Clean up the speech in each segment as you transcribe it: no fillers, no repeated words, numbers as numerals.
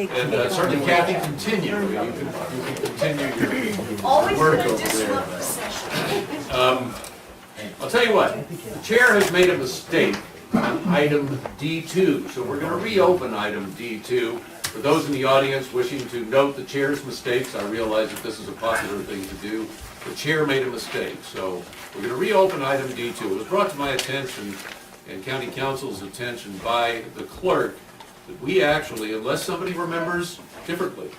And certainly Kathy, continue. You can continue your Always work gonna over disrupt there. the session. I'll tell you what, the chair has made a mistake on item D2, so we're gonna reopen item D2. For those in the audience wishing to note the chair's mistakes, I realize that this is a popular thing to do. The chair made a mistake, so we're gonna reopen item D2. It was brought to my attention and county council's attention by the clerk that we actually, unless somebody remembers differently,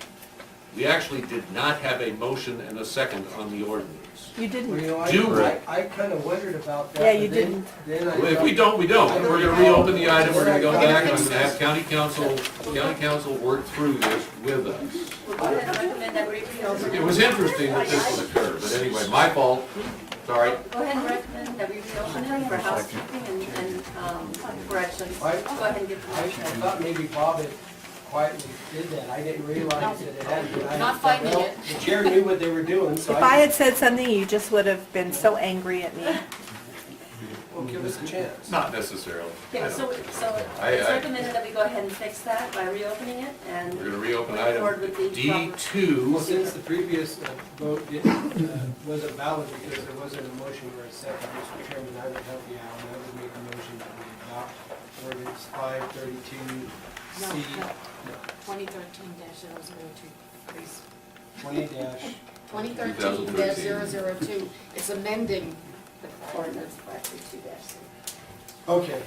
we actually did not have a motion and a second on the ordinance. You Well, didn't. you know, Do I kind of wondered about that. Yeah, you but then- didn't. Then I Well, if we thought- don't, we don't. We're gonna reopen the item, we're gonna go Okay. back, and I'm gonna have county council work through this with us. We'll go ahead and recommend that we reopen. It was interesting that this would occur, but anyway, my fault, sorry. Go ahead and recommend that we reopen it for housekeeping and corrections. Go ahead and give the I motion. thought maybe Bob had quietly did that. I didn't realize that it had been. Not fighting Well, it. The chair knew what they were doing, so If I had said something, you just would have been so angry at me. well, give us a chance. Not necessarily. I Okay, don't. so I- it's recommended that we go ahead and fix that by reopening it and We're gonna reopen move forward item with the proper. Well, D2. since the previous vote wasn't valid because there wasn't a motion or a second, Mr. Chairman, I would help you out, and I would make a motion that we adopt ordinance 532 No, C, no. 2013-002, please. 20 dash, 2013-002, it's amending the ordinance 532-C. okay.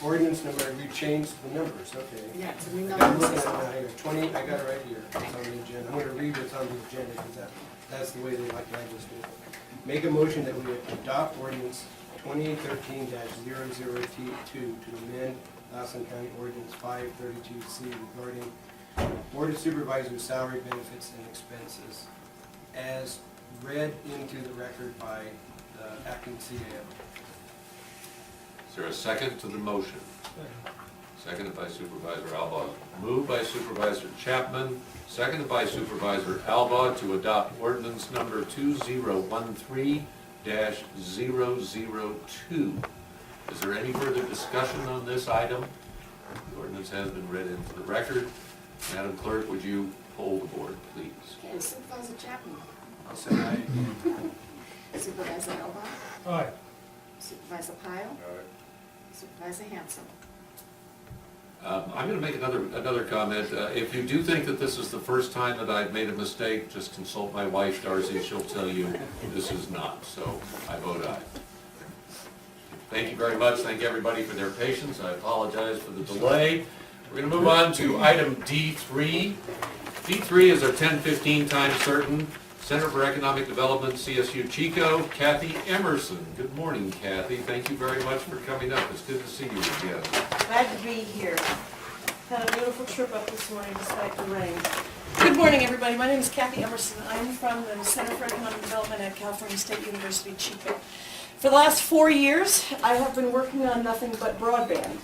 Ordinance number, you changed the numbers, okay. Yeah, it's a new I got it number. looking at it now here, 20, I got it right here, it's on the agenda. I'm gonna read what's on the agenda, because that's the way they like to just do it. Make a motion that we adopt ordinance 2013-002 to amend Lassen County Ordinance 532C regarding Board of Supervisors' salary, benefits, and expenses, as read into the record by the acting CAO. Is there a second to the motion? Seconded by Supervisor Alba. Moved by Supervisor Chapman, seconded by Supervisor Alba to adopt ordinance number 2013-002. Is there any further discussion on this item? The ordinance has been read into the record. Madam Clerk, would you poll the board, please? Okay, Supervisor Chapman, I'll say aye. Supervisor Elba, Aye. Supervisor Pyle, Supervisor Hanson. I'm going to make another comment. If you do think that this is the first time that I've made a mistake, just consult my wife, Darcy. She'll tell you this is not. So I vote aye. Thank you very much. Thank everybody for their patience. I apologize for the delay. We're going to move on to item D3. D3 is our 10-15 time certain. Center for Economic Development, CSU Chico, Kathy Emerson. Good morning, Kathy. Thank you very much for coming up. It's good to see you again. Glad to be here. Had a beautiful trip up this morning despite the rain. Good morning, everybody. My name is Kathy Emerson. I'm from the Center for Economic Development at California State University, Chico. For the last 4 years, I have been working on nothing but broadband.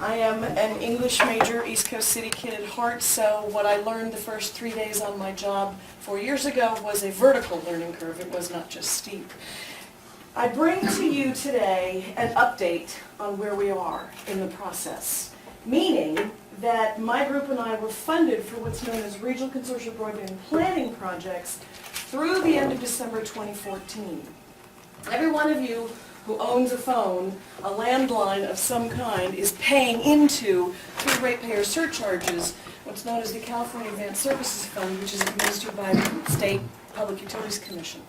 I am an English major, East Coast City kid at heart, so what I learned the first 3 days on my job 4 years ago was a vertical learning curve. It was not just steep. I bring to you today an update on where we are in the process, meaning that my group and I were funded for what's known as Regional Consortium Broadband Planning Projects through the end of December 2014. Every one of you who owns a phone, a landline of some kind, is paying into, through ratepayer surcharges, what's known as the California Advanced Services Fund, which is administered by the State Public Utilities Commission.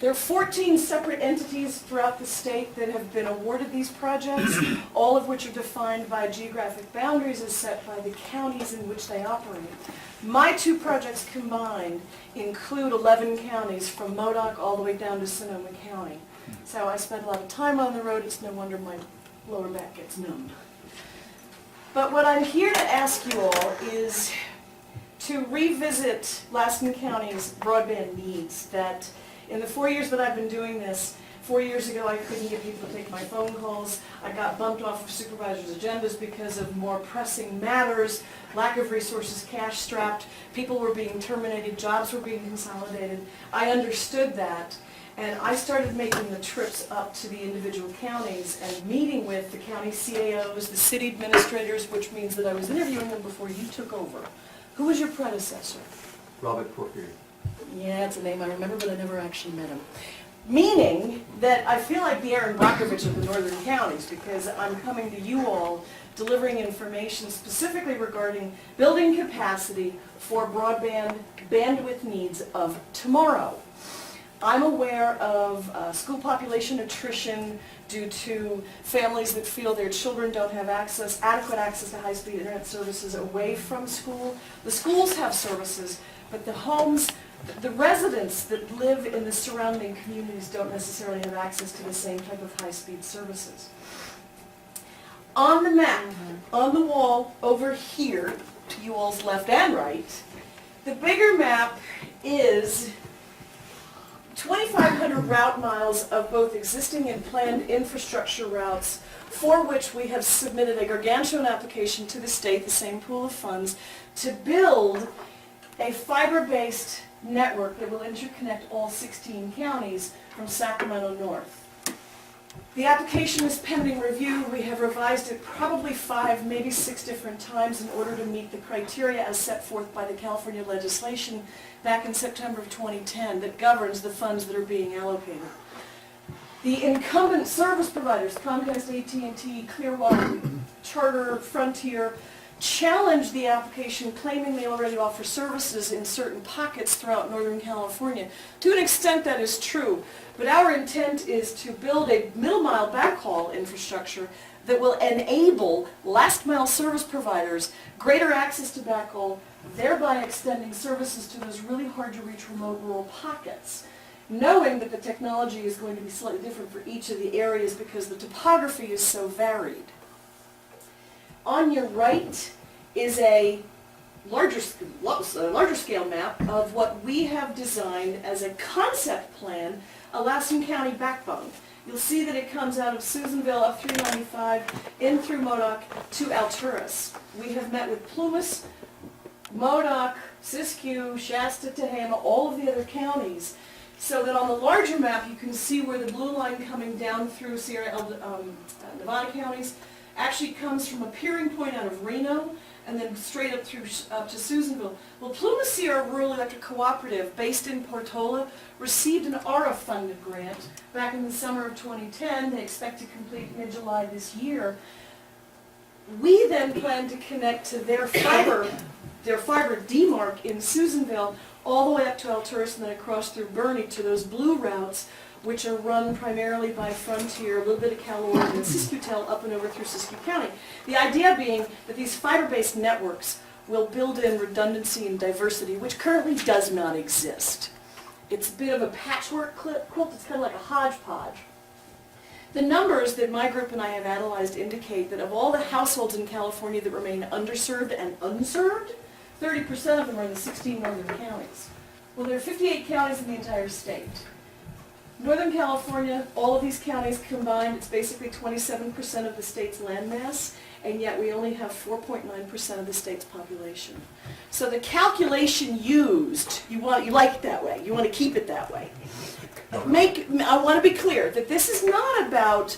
There are 14 separate entities throughout the state that have been awarded these projects, all of which are defined by geographic boundaries as set by the counties in which they operate. My two projects combined include 11 counties from Modoc all the way down to Sonoma County. So I spend a lot of time on the road. It's no wonder my lower back gets numb. But what I'm here to ask you all is to revisit Lassen County's broadband needs. That in the 4 years that I've been doing this, 4 years ago I couldn't get people to take my phone calls. I got bumped off of supervisors' agendas because of more pressing matters, lack of resources, cash strapped. People were being terminated, jobs were being consolidated. I understood that. And I started making the trips up to the individual counties and meeting with the county CAOs, the city administrators, which means that I was interviewing them before you took over Who was your predecessor? Robert Corker. Yeah, it's a name I remember, but I never actually met him. Meaning that I feel like the Aaron Brockovich of the northern counties, because I'm coming to you all delivering information specifically regarding building capacity for broadband bandwidth needs of tomorrow. I'm aware of school population attrition due to families that feel their children don't have adequate access to high-speed internet services away from school. The schools have services, but the homes, the residents that live in the surrounding communities don't necessarily have access to the same type of high-speed services. On the map, on the wall over here, to you all's left and right, the bigger map is 2,500 route miles of both existing and planned infrastructure routes for which we have submitted a gargantuan application to the state, the same pool of funds, to build a fiber-based network that will interconnect all 16 counties from Sacramento north. The application is pending review. We have revised it probably 5, maybe 6 different times in order to meet the criteria as set forth by the California legislation back in September of 2010 that governs the funds that are being allocated. The incumbent service providers, Comcast, AT&T, Clearwater, Charter, Frontier, challenged the application claiming they already offer services in certain pockets throughout Northern California. To an extent that is true, but our intent is to build a middle mile backhaul infrastructure that will enable last mile service providers greater access to backhaul, thereby extending services to those really hard to reach remote rural pockets. Knowing that the technology is going to be slightly different for each of the areas because the topography is so varied. On your right is a larger scale map of what we have designed as a concept plan, a Lassen County backbone. You'll see that it comes out of Susanville up 395, in through Modoc to Alturas. We have met with Plumas, Modoc, Siskiyou, Shasta, Tehama, all of the other counties, so that on the larger map you can see where the blue line coming down through Nevada counties actually comes from a peering point out of Reno and then straight up through up to Susanville. Well, Plumas Sierra Rural Electric Cooperative, based in Portola, received an ARA-funded grant back in the summer of 2010. They expect to complete mid-July this year. We then plan to connect to their fiber demarc in Susanville all the way up to Alturas and then across through Bernie to those blue routes, which are run primarily by Frontier, a little bit of Cal Oregon, and Siskiyou up and over through Siskiyou County. The idea being that these fiber-based networks will build in redundancy and diversity, which currently does not exist. It's a bit of a patchwork quilt, it's kind of like a hodgepodge. The numbers that my group and I have analyzed indicate that of all the households in California that remain underserved and unserved, 30% of them are in the 16 northern counties. Well, there are 58 counties in the entire state. Northern California, all of these counties combined, it's basically 27% of the state's landmass, and yet we only have 4.9% of the state's population. So the calculation used, you like it that way, you want to keep it that way. I want to be clear that this is not about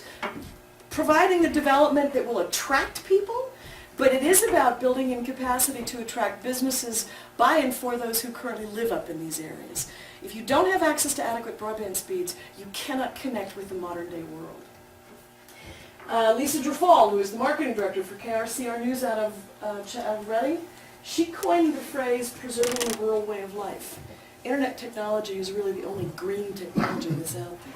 providing the development that will attract people, but it is about building in capacity to attract businesses by and for those who currently live up in these areas. If you don't have access to adequate broadband speeds, you cannot connect with the modern day world. Lisa Drafal, who is the marketing director for KRCR News out of Reading, she coined the phrase preserving the rural way of life. Internet technology is really the only green technology that's out there.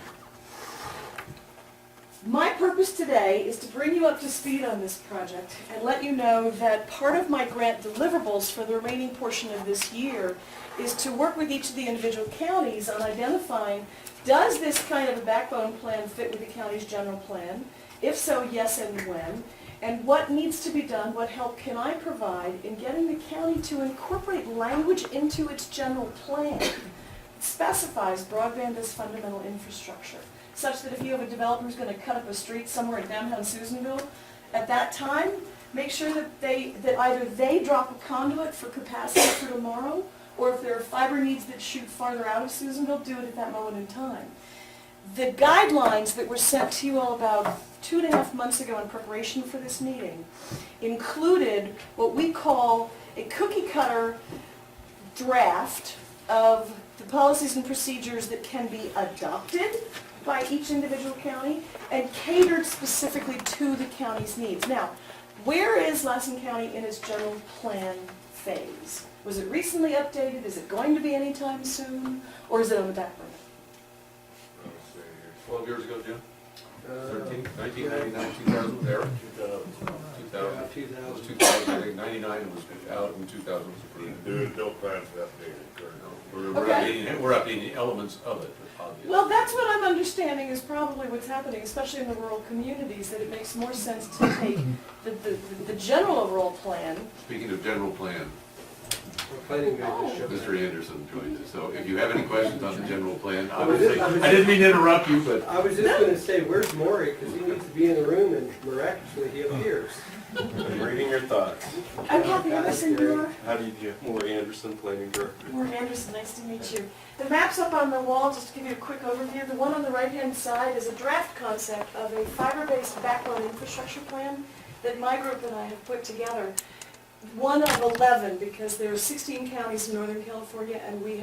My purpose today is to bring you up to speed on this project and let you know that part of my grant deliverables for the remaining portion of this year is to work with each of the individual counties on identifying, does this kind of a backbone plan fit with the county's general plan? If so, yes, and when? And what needs to be done, what help can I provide in getting the county to incorporate language into its general plan? It specifies broadband as fundamental infrastructure, such that if you have a developer who's going to cut up a street somewhere in downtown Susanville, at that time, make sure that either they drop a conduit for capacity for tomorrow, or if there are fiber needs that shoot farther out of Susanville, do it at that moment in time. The guidelines that were sent to you all about 2.5 months ago in preparation for this meeting included what we call a cookie cutter draft of the policies and procedures that can be adopted by each individual county and catered specifically to the county's needs. Now, where is Lassen County in its general plan phase? Was it recently updated? Is it going to be anytime soon? Or is it on the back burner? 12 years ago, Jim? 1999, 2000, there? 2000. 2000. 2000, 99 was out and 2000 was approved. There's no plans to update it currently. We're updating elements of it, obviously. Well, that's what I'm understanding is probably what's happening, especially in the rural communities, that it makes more sense to take the general overall plan. Speaking of general plan, We're planning to just show Mr. Anderson joined us. So if you have any questions on the general plan, I was just- obviously, I didn't mean to interrupt you, but I was just gonna say, where's Maury? Because he needs to be in the room and miraculously he appears. I'm reading your thoughts. I'm Kathy Emerson, Bureau. How do you do? Maury Anderson, planning director. Maureen Anderson, nice to meet you. The map's up on the wall, just to give you a quick overview. The one on the right-hand side is a draft concept of a fiber-based backbone infrastructure plan that my group and I have put together. One of 11, because there are 16 counties in Northern California, and we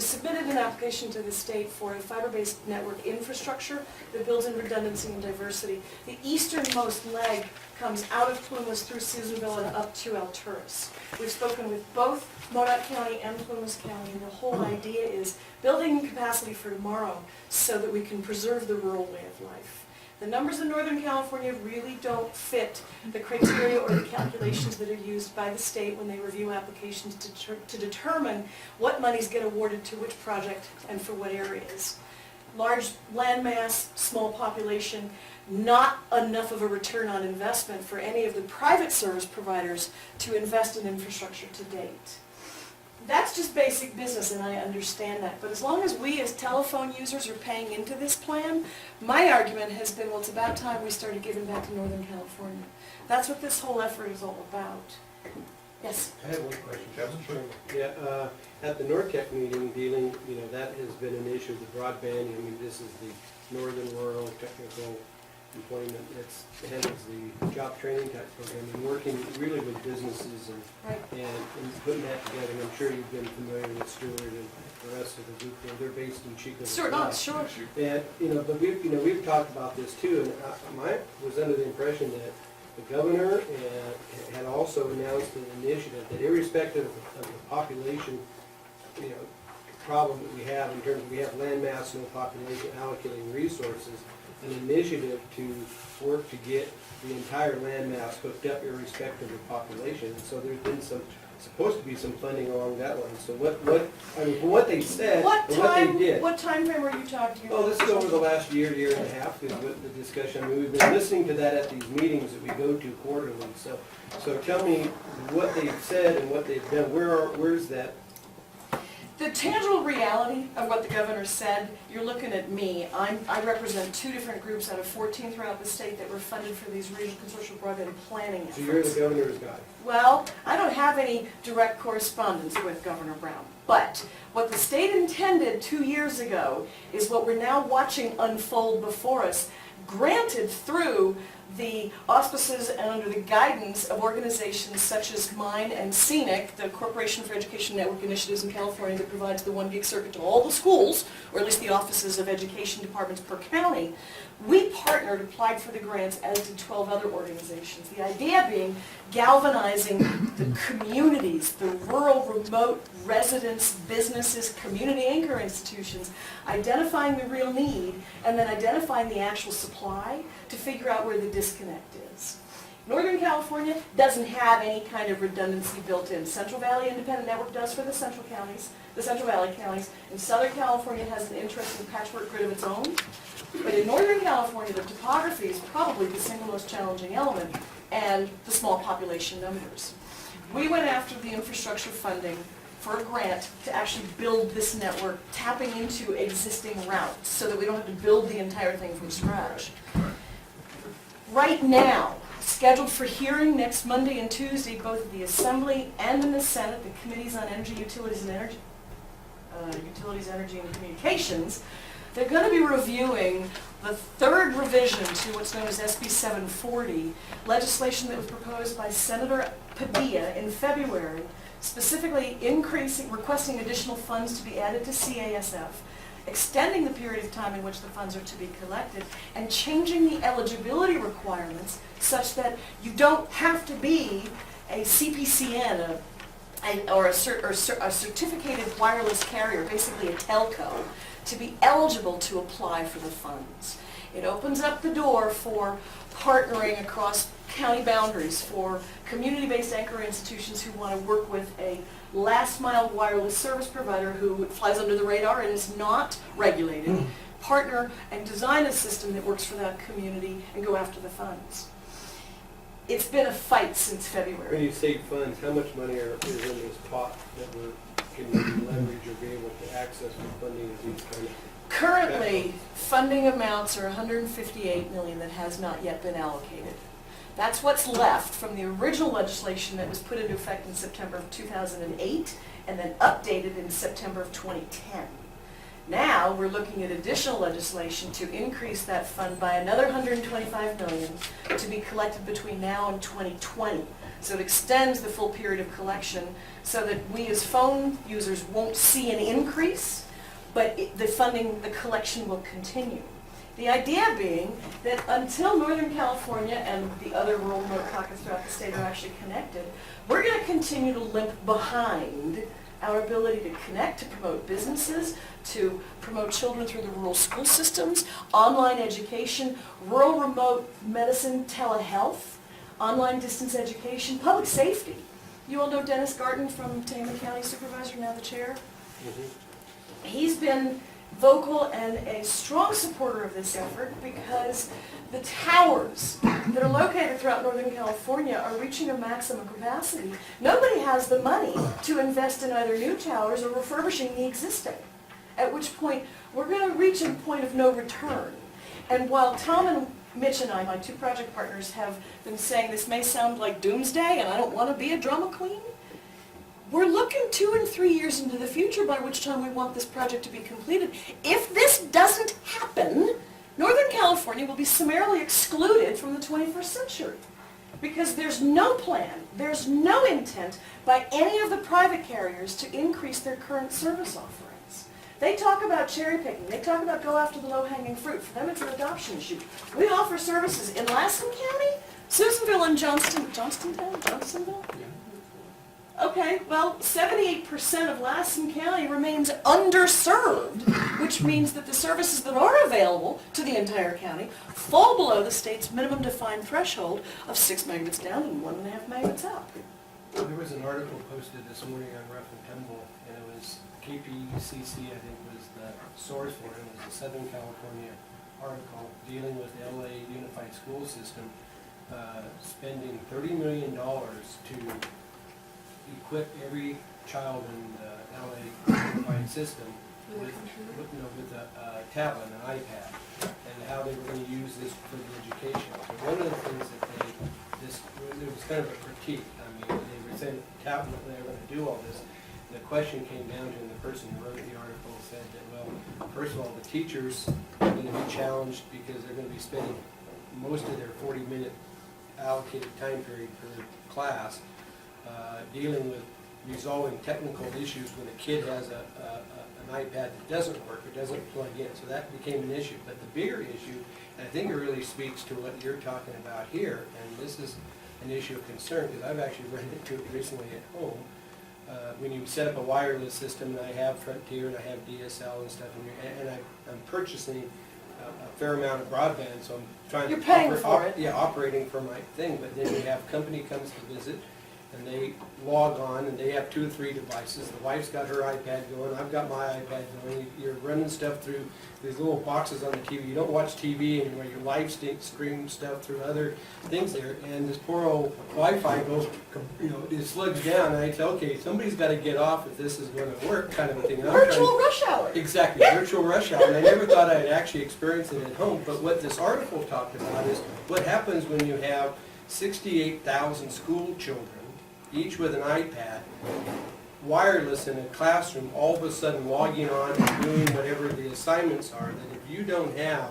submitted an application to the state for a fiber-based network infrastructure that builds in redundancy and diversity. The easternmost leg comes out of Plumas through Susanville and up to Alturas. We've spoken with both Modoc County and Plumas County, and the whole idea is building capacity for tomorrow so that we can preserve the rural way of life. The numbers in Northern California really don't fit the criteria or the calculations that are used by the state when they review applications to determine what monies get awarded to which project and for what areas. Large landmass, small population, not enough of a return on investment for any of the private service providers to invest in infrastructure to date. That's just basic business, and I understand that. But as long as we as telephone users are paying into this plan, my argument has been, well, it's about time we started giving back to Northern California. That's what this whole effort is all about. Yes? I have one question. Kevin? Yeah, at the NORTEC meeting dealing, that has been an issue, the broadband. I mean, this is the Northern Rural Technical Employment, it handles the job training type program, and working really with businesses Right. and putting that together. And I'm sure you've been familiar with Stewart and the rest of the group. They're based in Chico. Sure, no, sure. And, but we've talked about this too, and I was under the impression that the governor had also announced an initiative that irrespective of the population, problem that we have in terms of we have land mass, no population, allocating resources, an initiative to work to get the entire land mass hooked up irrespective of population. And so there's been supposed to be some funding along that line. So from what they said and what they did. What time frame are you talking about? Oh, this is over the last year and a half is what the discussion. I mean, we've been listening to that at these meetings that we go to quarterly. So tell me what they've said and what they've done. Where's that? The tangible reality of what the governor said, you're looking at me. I represent 2 different groups out of 14 throughout the state that were funded for these regional consortial broadband planning efforts. So you're the governor's guy. Well, I don't have any direct correspondence with Governor Brown, but what the state intended 2 years ago is what we're now watching unfold before us, granted through the auspices and under the guidance of organizations such as mine and CENIC, the Corporation for Education Network Initiatives in California that provides the 1 gig circuit to all the schools, or at least the offices of education departments per county. We partnered, applied for the grants, as did 12 other organizations. The idea being galvanizing the communities, the rural, remote residents, businesses, community anchor institutions, identifying the real need, and then identifying the actual supply to figure out where the disconnect is. Northern California doesn't have any kind of redundancy built in. Central Valley Independent Network does for the Central Valley counties, and Southern California has an interesting patchwork grid of its own. But in Northern California, the topography is probably the single most challenging element, and the small population numbers. We went after the infrastructure funding for a grant to actually build this network, tapping into existing routes so that we don't have to build the entire thing from scratch. Right now, scheduled for hearing next Monday and Tuesday, both at the Assembly and in the Senate, the Committees on Energy, Utilities, and Communications, they're going to be reviewing the 3rd revision to what's known as SB 740, legislation that was proposed by Senator Padilla in February, specifically requesting additional funds to be added to CASF, extending the period of time in which the funds are to be collected, and changing the eligibility requirements such that you don't have to be a CPCN, or a certificated wireless carrier, basically a telco, to be eligible to apply for the funds. It opens up the door for partnering across county boundaries for community-based anchor institutions who want to work with a last-mile wireless service provider who flies under the radar and is not regulated, partner and design a system that works for that community and go after the funds. It's been a fight since February. When you say funds, how much money is in this pot that can we leverage or be able to access for funding of these kind of? Currently, funding amounts are $158 million that has not yet been allocated. That's what's left from the original legislation that was put into effect in September of 2008 and then updated in September of 2010. Now, we're looking at additional legislation to increase that fund by another $125 million to be collected between now and 2020. So it extends the full period of collection so that we as phone users won't see an increase, but the funding, the collection will continue. The idea being that until Northern California and the other rural remote pockets throughout the state are actually connected, we're going to continue to limp behind our ability to connect, to promote businesses, to promote children through the rural school systems, online education, rural remote medicine, telehealth, online distance education, public safety. You all know Dennis Garten from Tama County Supervisor, now the chair? He's been vocal and a strong supporter of this effort because the towers that are located throughout Northern California are reaching a maximum capacity. Nobody has the money to invest in either new towers or refurbishing the existing, at which point we're going to reach a point of no return. And while Tom and Mitch and I, my two project partners, have been saying this may sound like doomsday and I don't want to be a drama queen, we're looking 2 and 3 years into the future, by which time we want this project to be completed. If this doesn't happen, Northern California will be summarily excluded from the 21st century. Because there's no plan, there's no intent by any of the private carriers to increase their current service offerings. They talk about cherry picking, they talk about go after the low-hanging fruit. For them it's an adoption issue. We offer services in Lassen County, Susanville, and Johnstonville? Okay, well, 78% of Lassen County remains underserved, which means that the services that are available to the entire county fall below the state's minimum defined threshold of 6 megabits down and 1.5 megabits up. There was an article posted this morning on Rough and Tumble, and it was KPCC, I think, was the source for it. It was a Southern California article dealing with the LA Unified School System, spending $30 million to equip every child in the LA Unified System with a tablet, an iPad, and how they were going to use this for the education. So one of the things that it was kind of a critique. I mean, they were saying tablet, they were going to do all this. The question came down to, and the person who wrote the article said that, well, first of all, the teachers are going to be challenged because they're going to be spending most of their 40-minute allocated time period per class dealing with resolving technical issues when a kid has an iPad that doesn't work, it doesn't plug in. So that became an issue. But the bigger issue, and I think it really speaks to what you're talking about here, and this is an issue of concern because I've actually run into it recently at home. When you set up a wireless system, and I have Frontier and I have DSL and stuff, and I'm purchasing a fair amount of broadband, so I'm trying You're to paying for it. Yeah, operating for my thing. But then you have company comes to visit, and they log on, and they have 2 or 3 devices. The wife's got her iPad going, I've got my iPad going. You're running stuff through these little boxes on the TV. You don't watch TV anymore. You live stream stuff through other things there, and this poor old Wi-Fi goes, it slugs down, and I say, okay, somebody's got to get off if this is going to work, kind of a thing. And Virtual rush hour. Exactly, virtual rush hour, and I never thought I'd actually experience it at home. But what this article talked about is what happens when you have 68,000 school children, each with an iPad, wireless in a classroom, all of a sudden logging on and doing whatever the assignments are, that if you don't have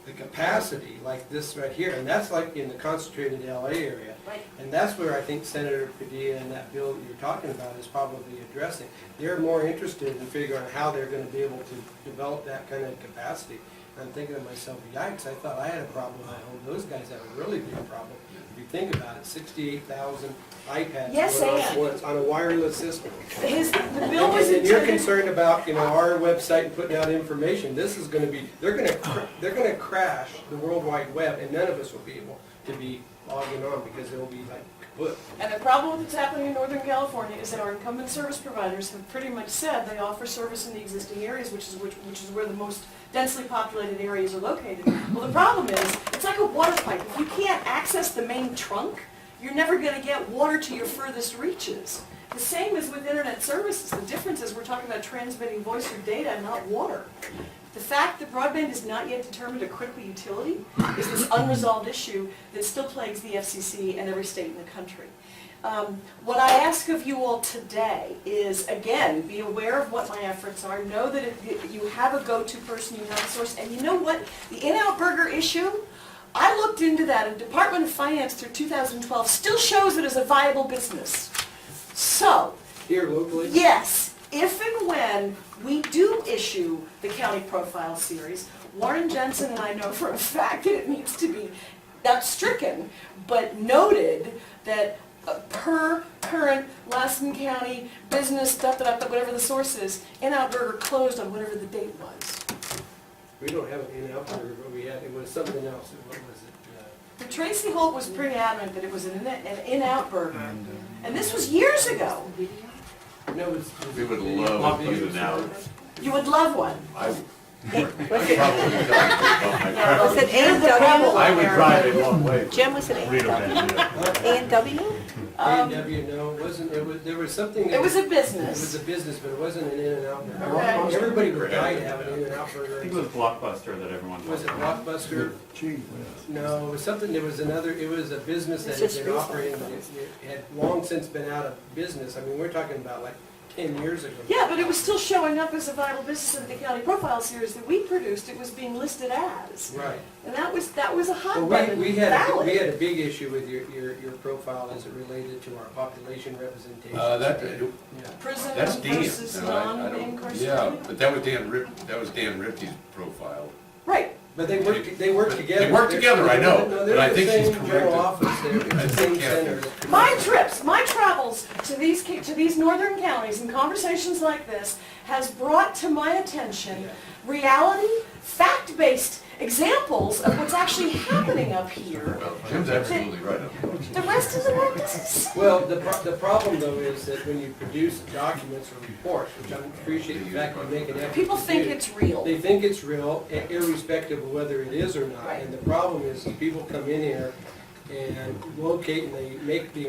the capacity like this right here, and that's like in the concentrated LA area. Right. And that's where I think Senator Padilla and that bill that you're talking about is probably addressing. They're more interested in figuring out how they're gonna be able to develop that kind of capacity. And I'm thinking to myself, yikes, I thought I had a problem at home. Those guys have a really big problem. If you think about it, 68,000 iPads Yes, going off and. once on a wireless system. The bill was And you're intended, concerned about, our website and putting out information. This is gonna be, they're gonna crash the World Wide Web, and none of us will be able to be logging on because they'll be like kaput. and the problem that's happening in Northern California is that our incumbent service providers have pretty much said they offer service in the existing areas, which is where the most densely populated areas are located. Well, the problem is, it's like a water pipe. If you can't access the main trunk, you're never gonna get water to your furthest reaches. The same is with internet services. The difference is we're talking about transmitting voice or data, not water. The fact that broadband is not yet determined a critical utility is this unresolved issue that still plagues the FCC and every state in the country. What I ask of you all today is, again, be aware of what my efforts are. Know that if you have a go-to person, you have a source. And you know what? The In-Out Burger issue, I looked into that, and Department of Finance through 2012 still shows it as a viable business. So, Here locally? yes, if and when we do issue the county profile series, Warren Jensen and I know for a fact that it needs to be not stricken, but noted that per current Lassen County business, whatever the source is, In-Out Burger closed on whatever the date was. We don't have an In-Out Burger, but we had, it was something else. What was it? But Tracy Holt was pretty adamant that it was an In-Out Burger. And this was years ago. No, it was. We would love to use now. You would love one. I Was probably it, don't. was it A&W? I would drive it one way. Jim, was it Rito A&W? didn't do it. A&W? A&W, no, it wasn't, there was something. It was a It was business. a business, but it wasn't an In-N-Out Burger. Okay. Everybody would die to have an In-N-Out I Burger. think it was Blockbuster that everyone Was it Blockbuster? No, it was something, it was a business that It's had just been recent. operating, but it had long since been out of business. I mean, we're talking about like 10 years ago. Yeah, but it was still showing up as a viable business in the county profile series that we produced. It was being listed as. Right. And that was a hot Well, button we had valid. a big issue with your profile as it related to our population representation. Yeah. Prison That's Dan. versus No, I don't- non-incarcerated. Yeah, but that was Dan Ripke's profile. Right. But they work together. They work together, I know, No, but they're I the think she's same general corrected. office, they're the I same think center. My travels to these northern counties and conversations like this has brought to my attention reality, fact-based examples of what's actually happening up here. Well, Jim's absolutely right. The rest of the world doesn't. Well, the problem though is that when you produce documents or reports, which I appreciate the fact that you make an effort People to think do, it's real. they think it's real, irrespective of whether it is or not. Right. And the problem is that people come in here and locate and they make, they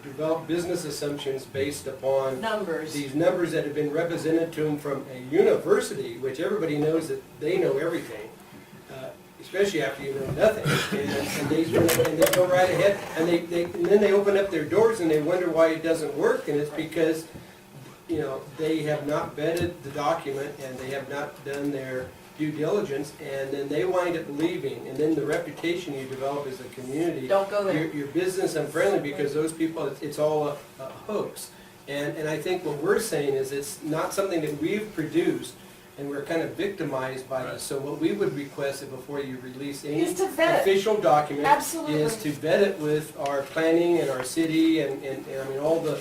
develop business assumptions based upon Numbers. these numbers that have been represented to them from a university, which everybody knows that they know everything, especially after you know nothing. And they go right ahead, and then they open up their doors and they wonder why it doesn't work, and it's because, they have not vetted the document and they have not done their due diligence, and then they wind up leaving, and then the reputation you develop as a community. Don't go there. You're business unfriendly because those people, it's all a hoax. And I think what we're saying is it's not something that we've produced, and we're kind of victimized by this. So what we would request is before you release any Is to vet it. official document, Absolutely. is to vet it with our planning and our city and I mean, all the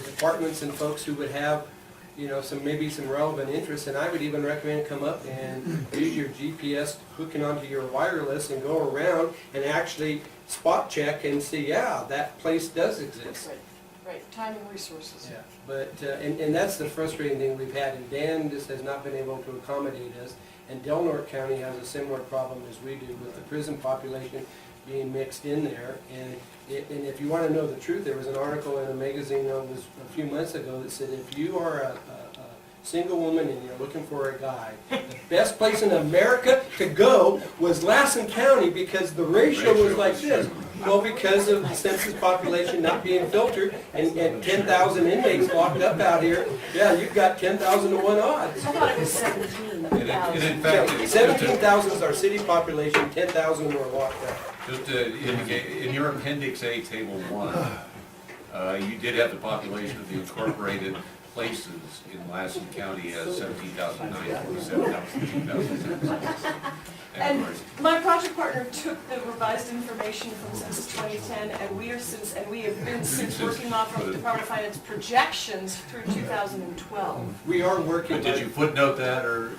departments and folks who would have, maybe some relevant interests. And I would even recommend come up and use your GPS, hooking onto your wireless and go around and actually spot check and see, yeah, that place does exist. Right, time and resources. Yeah, but, and that's the frustrating thing we've had, and Dan just has not been able to accommodate us, and Del Norte County has a similar problem as we do with the prison population being mixed in there, and if you want to know the truth, there was an article in a magazine that was a few months ago that said if you are single woman and you're looking for a guy, the best place in America to go was Lassen County because the ratio was like this. Well, because of the census population not being filtered and 10,000 inmates locked up out here, yeah, you've got 10,000 to 1 odds. I thought it was 17,000. And in fact, 17,000 is our city population, 10,000 were locked up. just to indicate, in your Appendix A, Table 1, you did have the population of the incorporated places in Lassen County as 17,947, that was the 2010. And my project partner took the revised information from Census 2010, and we have been since working off of Department of Finance projections through 2012. We are working. But did you footnote that, or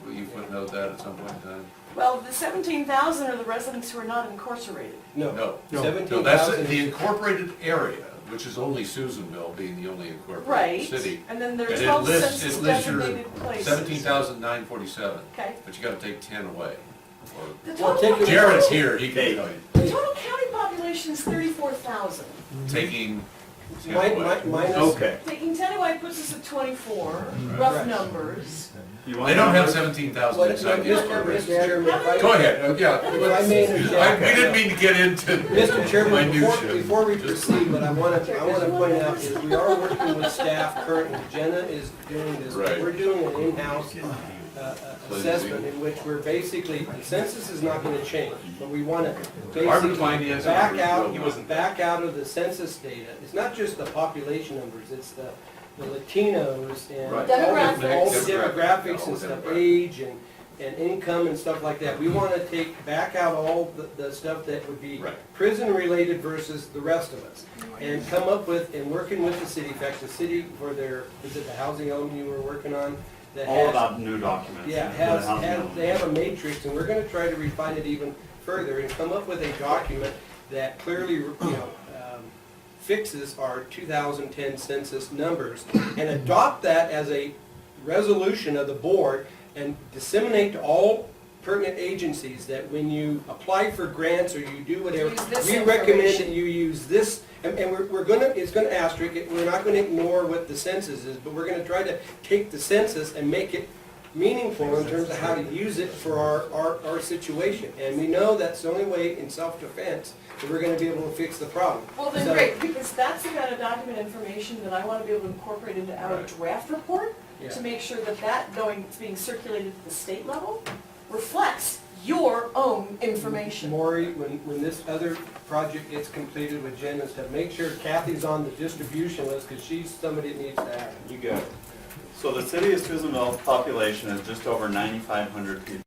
will you footnote that at some point in time? Well, the 17,000 are the residents who are not incarcerated. No, No, that's 17,000. the incorporated area, which is only Susanville being the only incorporated Right, city. and then there are And 12 it census lists your designated places. 17,947, Okay. but you gotta take 10 away. The Well, total, take it- Jared's here, he can tell you, the total county population is 34,000. taking 10 Min- away. mi- minus, Okay. Taking 10 away puts us at 24, rough Right. numbers. You want They don't have numbers? 17,000 what, inside the Mr. incorporated. Chairman, if I- Go ahead, yeah. If I may interject. We didn't mean to get into Mr. Chairman, minutia. before we proceed, what I want to point out is we are working with staff currently. Jenna is doing this. Right. We're doing an in-house assessment in which we're basically, the census is not going to change, but we want to Marvin basically Klein is- back he wasn't- out of the census data. It's not just the population numbers, it's the Latinos and Right. all the Demographics. demographics and All the stuff, demographics. age and income and stuff like that. We want to back out all the stuff that would be Right. prison-related versus the rest of us. And come up with, and working with the city, in fact, the city for their, is it the housing element you were working on? That All has- about new documents. Yeah, for the housing they element. have a matrix, and we're gonna try to refine it even further and come up with a document that clearly, fixes our 2010 census numbers and adopt that as a resolution of the board and disseminate to all pertinent agencies that when you apply for grants or you do whatever, Use this we recommend that information. you use this, and we're gonna, it's gonna asterisk it, we're not gonna ignore what the census is, but we're gonna try to take the census and make it meaningful in terms of how to use it for our situation. And we know that's the only way in self-defense that we're gonna be able to fix the problem. Well, then So- great, because that's the kind of document information that I want to be able to incorporate into our Right. draft report Yeah. to make sure that it's being circulated at the state level, reflects your own information. Maury, when this other project gets completed with Jen and stuff, make sure Kathy's on the distribution list, because she's somebody that needs to have it. You got it. So the city of Susanville population is just over 9,500 people.